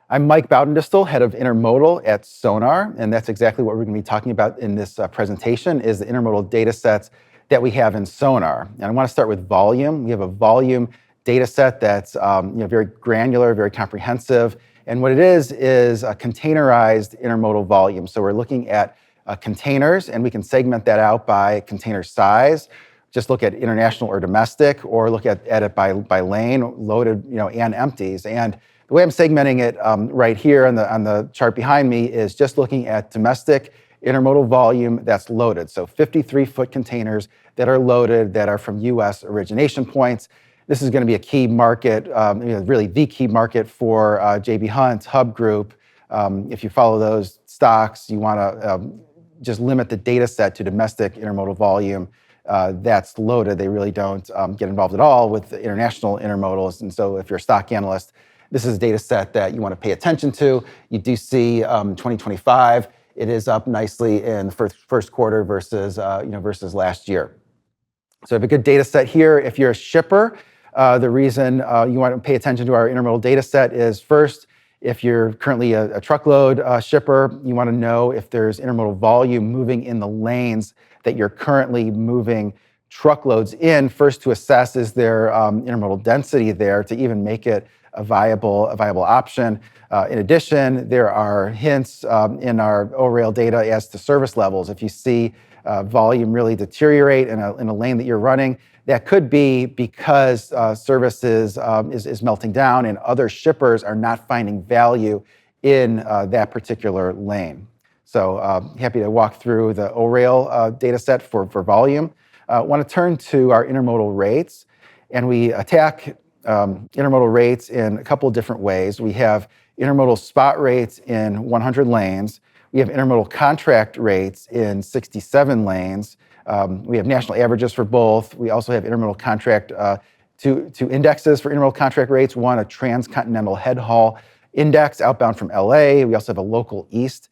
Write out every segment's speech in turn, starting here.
I'm Mike Bowdendistel, head of Intermodal at SONAR, and that's exactly what we're going to be talking about in this presentation is the intermodal data sets that we have in SONAR. And I want to start with volume. We have a volume data set that's very granular, very comprehensive, and what it is a containerized intermodal volume. So we're looking at containers, and we can segment that out by container size. Just look at international or domestic, or look at it by lane, loaded, and empties. And the way I'm segmenting it right here on the chart behind me is just looking at domestic intermodal volume that's loaded. So 53-foot containers that are loaded that are from U.S. origination points. This is going to be a key market, really the key market for J.B. Hunt, Hub Group. If you follow those stocks, you want to just limit the data set to domestic intermodal volume that's loaded. They really don't get involved at all with the international intermodals. And so if you're a stock analyst, this is a data set that you want to pay attention to. You do see 2025, it is up nicely in the first quarter versus last year. So we have a good data set here. If you're a shipper, the reason you want to pay attention to our intermodal data set is first, if you're currently a truckload shipper, you want to know if there's intermodal volume moving in the lanes that you're currently moving truckloads in. First, to assess is there intermodal density there to even make it a viable option. In addition, there are hints in our O-rail data as to service levels. If you see volume really deteriorate in a lane that you're running, that could be because service is melting down and other shippers are not finding value in that particular lane. So happy to walk through the O-rail data set for volume. I want to turn to our intermodal rates, and we attack intermodal rates in a couple of different ways. We have intermodal spot rates in 100 lanes. We have intermodal contract rates in 67 lanes. We have national averages for both. We also have intermodal contract, two indexes for intermodal contract rates. One, a transcontinental head haul index outbound from LA. We also have a local east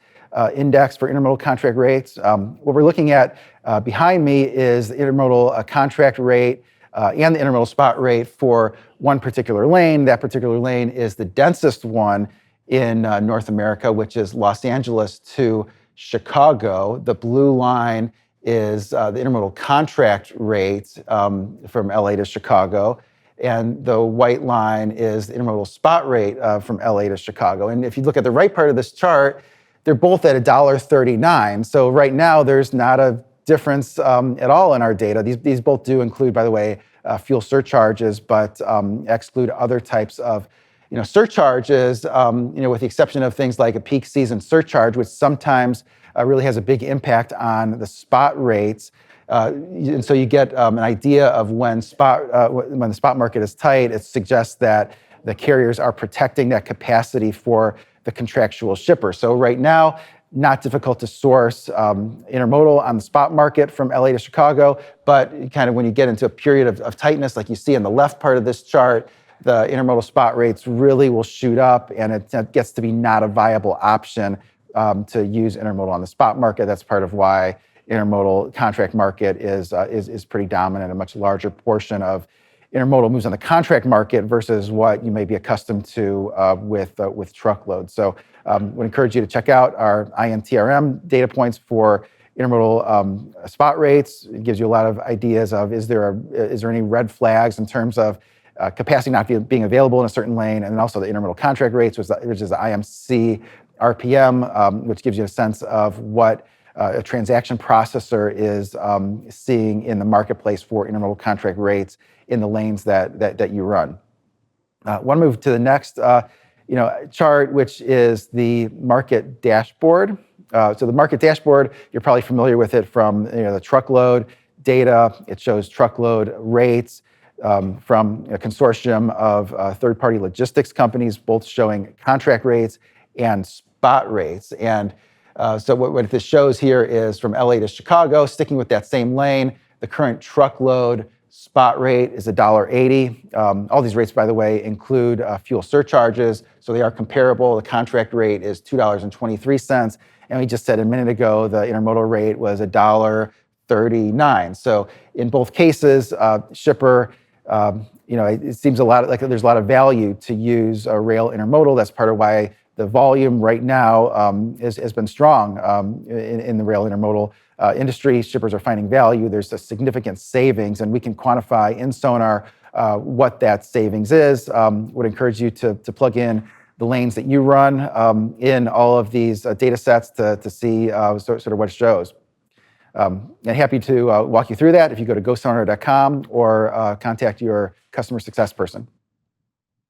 index for intermodal contract rates. What we're looking at behind me is the intermodal contract rate and the intermodal spot rate for one particular lane. That particular lane is the densest one in North America, which is Los Angeles to Chicago. The blue line is the intermodal contract rate from LA to Chicago. And the white line is the intermodal spot rate from LA to Chicago. And if you look at the right part of this chart, they're both at $1.39. So right now, there's not a difference at all in our data. These both do include, by the way, fuel surcharges, but exclude other types of surcharges, with the exception of things like a peak season surcharge, which sometimes really has a big impact on the spot rates. And so you get an idea of when the spot market is tight. It suggests that the carriers are protecting that capacity for the contractual shipper. So right now, not difficult to source intermodal on the spot market from LA to Chicago, but kind of when you get into a period of tightness, like you see in the left part of this chart, the intermodal spot rates really will shoot up, and it gets to be not a viable option to use intermodal on the spot market. That's part of why intermodal contract market is pretty dominant. A much larger portion of intermodal moves on the contract market versus what you may be accustomed to with truckload. So would encourage you to check out our INTRM data points for intermodal spot rates. It gives you a lot of ideas of is there any red flags in terms of capacity not being available in a certain lane, and then also the intermodal contract rates, which is the IMC RPM, which gives you a sense of what a transaction processor is seeing in the marketplace for intermodal contract rates in the lanes that you run. I want to move to the next chart, which is the market dashboard. So the market dashboard, you're probably familiar with it from the truckload data. It shows truckload rates from a consortium of third-party logistics companies, both showing contract rates and spot rates. And so what this shows here is from LA to Chicago, sticking with that same lane, the current truckload spot rate is $1.80. All these rates, by the way, include fuel surcharges, so they are comparable. The contract rate is $2.23, and we just said a minute ago the intermodal rate was $1.39. So in both cases, shipper, it seems a lot like there's a lot of value to use rail intermodal. That's part of why the volume right now has been strong in the rail intermodal industry. Shippers are finding value. There's a significant savings, and we can quantify in SONAR what that savings is. Would encourage you to plug in the lanes that you run in all of these data sets to see sort of what it shows. And happy to walk you through that if you go to gosonar.com or contact your customer success person.